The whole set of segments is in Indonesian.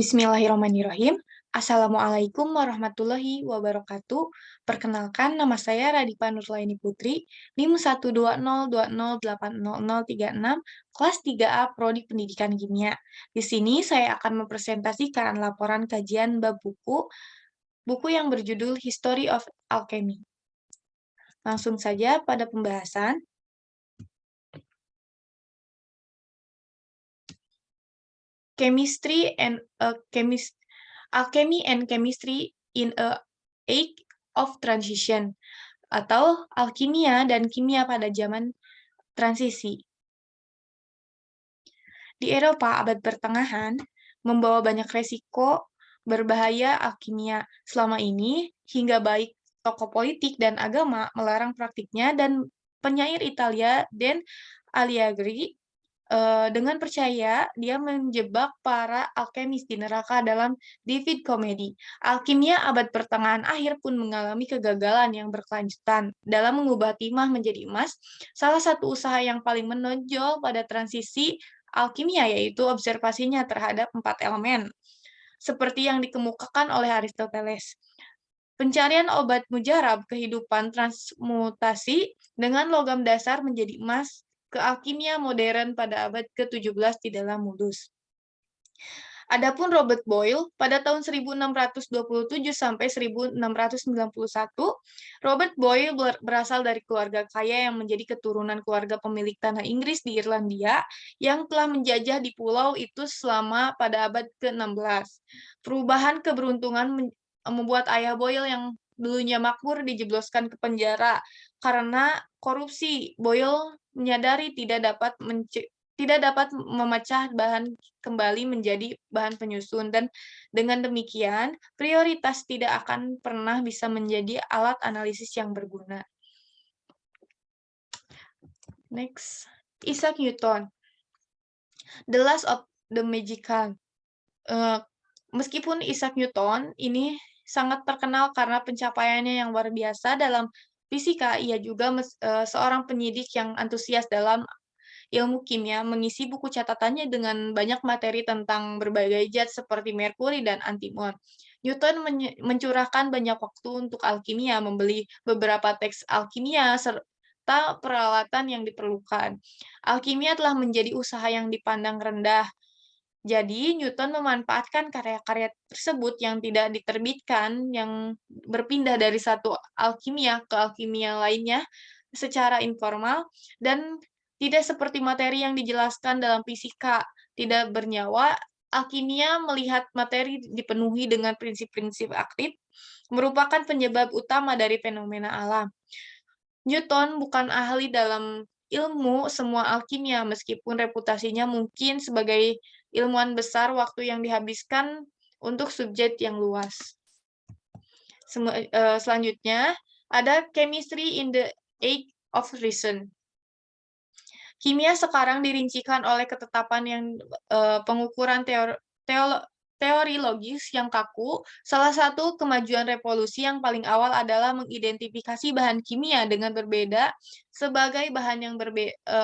Bismillahirrahmanirrahim. Assalamualaikum warahmatullahi wabarakatuh. Perkenalkan, nama saya Radipa Nurlaini Putri, NIM 12020800636, kelas 3A Prodi Pendidikan Kimia. Di sini saya akan mempresentasikan laporan kajian bab buku yang berjudul History of Alchemy. Langsung saja pada pembahasan. Alchemy and Chemistry in a Age of Transition, atau alkimia dan kimia pada zaman transisi. Di Eropa abad pertengahan, membawa banyak resiko berbahaya alkimia. Selama ini, hingga baik tokoh politik dan agama melarang praktiknya, dan penyair Italia Dan Alighieri dengan percaya dia menjebak para alkemis di neraka dalam Divine Comedy. Alkimia abad pertengahan akhir pun mengalami kegagalan yang berkelanjutan dalam mengubah timah menjadi emas. Salah satu usaha yang paling menonjol pada transisi alkimia yaitu observasinya terhadap 4 elemen, seperti yang dikemukakan oleh Aristoteles. Pencarian obat mujarab kehidupan transmutasi dengan logam dasar menjadi emas ke alkimia modern pada abad ke-17 tidaklah mulus. Adapun Robert Boyle pada tahun 1627 sampai 1691, Robert Boyle berasal dari keluarga kaya yang menjadi keturunan keluarga pemilik tanah Inggris di Irlandia yang telah menjajah di pulau itu selama pada abad ke-16. Perubahan keberuntungan membuat ayah Boyle yang dulunya makmur dijebloskan ke penjara karena korupsi. Boyle menyadari tidak dapat memecah bahan kembali menjadi bahan penyusun, dan dengan demikian prioritas tidak akan pernah bisa menjadi alat analisis yang berguna. Next, Isaac Newton, The Last of the Magical. Meskipun Isaac Newton ini sangat terkenal karena pencapaiannya yang luar biasa dalam fisika, ia juga seorang penyidik yang antusias dalam ilmu kimia, mengisi buku catatannya dengan banyak materi tentang berbagai zat seperti merkuri dan antimon. Newton mencurahkan banyak waktu untuk alkimia, membeli beberapa teks alkimia, serta peralatan yang diperlukan. Alkimia telah menjadi usaha yang dipandang rendah. Jadi, Newton memanfaatkan karya-karya tersebut yang tidak diterbitkan, yang berpindah dari satu alkimia ke alkimia lainnya secara informal, dan tidak seperti materi yang dijelaskan dalam fisika, tidak bernyawa. Alkimia melihat materi dipenuhi dengan prinsip-prinsip aktif, merupakan penyebab utama dari fenomena alam. Newton bukan ahli dalam ilmu semua alkimia, meskipun reputasinya mungkin sebagai ilmuwan besar. Waktu yang dihabiskan untuk subjek yang luas. Selanjutnya, ada Chemistry in the Age of Reason. Kimia sekarang dirincikan oleh ketetapan yang pengukuran teori logis yang kaku. Salah satu kemajuan revolusi yang paling awal adalah mengidentifikasi bahan kimia dengan berbeda sebagai bahan yang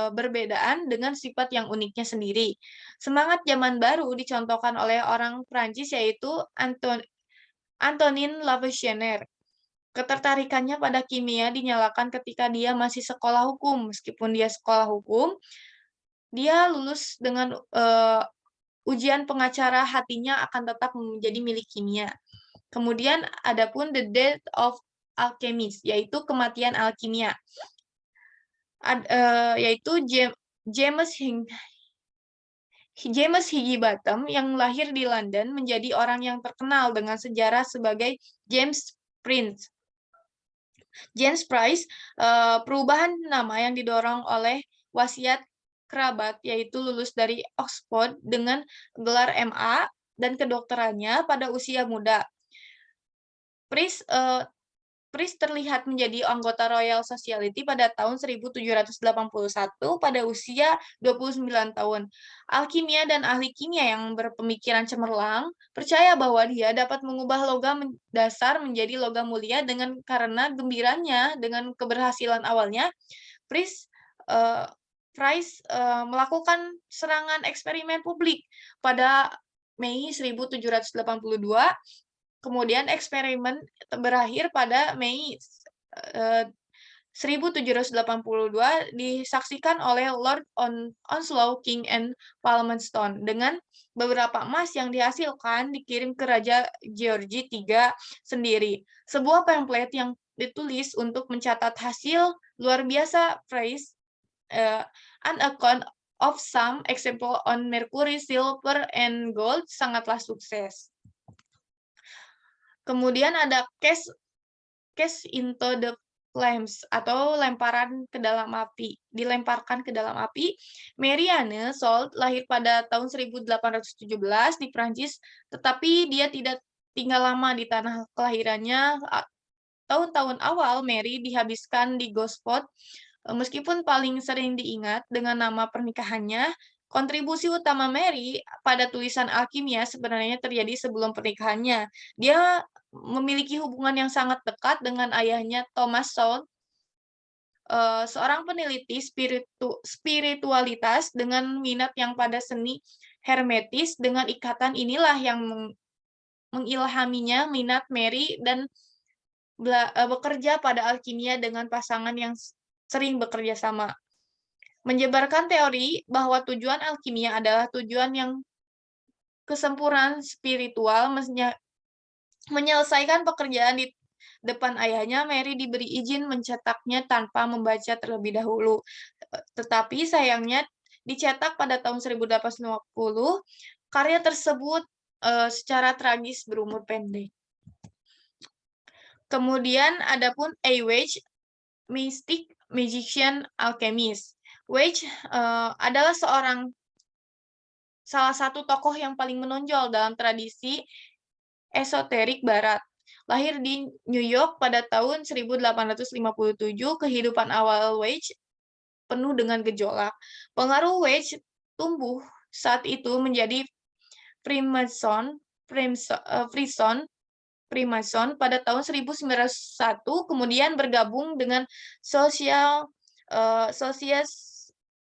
berbedaan dengan sifat yang uniknya sendiri. Semangat zaman baru dicontohkan oleh orang Prancis yaitu Antonin Lavoisier. Ketertarikannya pada kimia dinyalakan ketika dia masih sekolah hukum. Meskipun dia sekolah hukum, dia lulus dengan ujian pengacara, hatinya akan tetap menjadi milik kimia. Kemudian adapun The Death of Alchemist, yaitu kematian alkimia. Yaitu James Higginbotham yang lahir di London menjadi orang yang terkenal dengan sejarah sebagai James Prince. James Price, perubahan nama yang didorong oleh wasiat kerabat, yaitu lulus dari Oxford dengan gelar MA dan kedokterannya pada usia muda. Price terlihat menjadi anggota Royal Society pada tahun 1781 pada usia 29 tahun. Alkimia dan ahli kimia yang berpemikiran cemerlang percaya bahwa dia dapat mengubah logam dasar menjadi logam mulia karena gembiranya dengan keberhasilan awalnya. Price melakukan serangan eksperimen publik pada Mei 1782. Kemudian eksperimen berakhir pada Mei 1782 disaksikan oleh Lord Onslow, King and Palmerston dengan beberapa emas yang dihasilkan dikirim ke Raja George III sendiri. Sebuah pamflet yang ditulis untuk mencatat hasil luar biasa Price, an account of some example on mercury, silver, and gold sangatlah sukses. Kemudian ada cast into the flames atau dilemparkan ke dalam api. Marianne Salt lahir pada tahun 1817 di Prancis, tetapi dia tidak tinggal lama di tanah kelahirannya. Tahun-tahun awal Mary dihabiskan di Gosport, meskipun paling sering diingat dengan nama pernikahannya. Kontribusi utama Mary pada tulisan alkimia sebenarnya terjadi sebelum pernikahannya. Dia memiliki hubungan yang sangat dekat dengan ayahnya Thomas Salt, seorang peneliti spiritualitas dengan minat yang pada seni hermetis. Dengan ikatan inilah yang mengilhaminya minat Mary dan bekerja pada alkimia dengan pasangan yang sering bekerja sama. Menyebarkan teori bahwa tujuan alkimia adalah tujuan yang kesempurnaan spiritual, menyelesaikan pekerjaan di depan ayahnya. Mary diberi izin mencetaknya tanpa membaca terlebih dahulu. Tetapi sayangnya dicetak pada tahun 1850, karya tersebut secara tragis berumur pendek. Kemudian adapun Wage, mystic, magician, alchemist. Wage adalah salah satu tokoh yang paling menonjol dalam tradisi esoterik barat. Lahir di New York pada tahun 1857, kehidupan awal Wage penuh dengan gejolak. Pengaruh Wage tumbuh saat itu menjadi Freemason pada tahun 1901, kemudian bergabung dengan Socias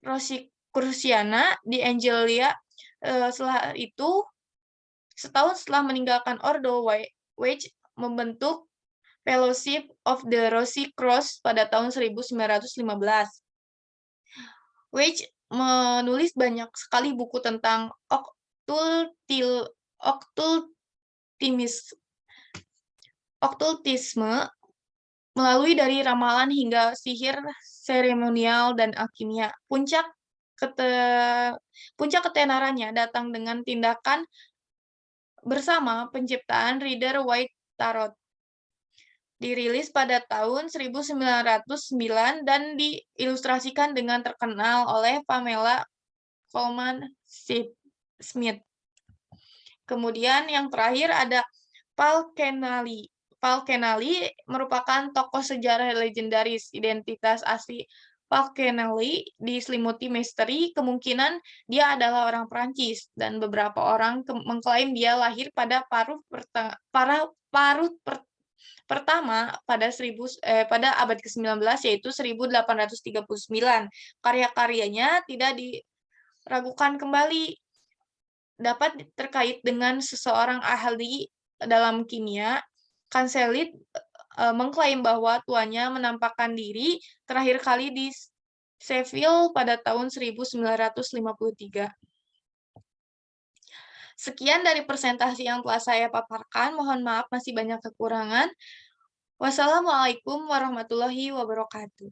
Rosicruciana di Angelia. Setelah itu, setahun setelah meninggalkan Ordo, Wage membentuk Fellowship of the Rosy Cross pada tahun 1915. Wage menulis banyak sekali buku tentang okkultisme, melalui dari ramalan hingga sihir seremonial dan alkimia. Puncak ketenarannya datang dengan tindakan bersama penciptaan Rider-Waite Tarot. Dirilis pada tahun 1909 dan diilustrasikan dengan terkenal oleh Pamela Colman Smith. Kemudian yang terakhir ada Paul Kennelly. Paul Kennelly merupakan tokoh sejarah legendaris. Identitas asli Paul Kennelly diselimuti misteri. Kemungkinan dia adalah orang Prancis, dan beberapa orang mengklaim dia lahir pada paruh pertama pada abad ke-19, yaitu 1839. Karya-karyanya tidak diragukan kembali dapat terkait dengan seseorang ahli dalam kimia. Kanselit mengklaim bahwa tuannya menampakkan diri terakhir kali di Sheffield pada tahun 1953. Sekian dari presentasi yang telah saya paparkan. Mohon maaf masih banyak kekurangan. Wassalamualaikum warahmatullahi wabarakatuh.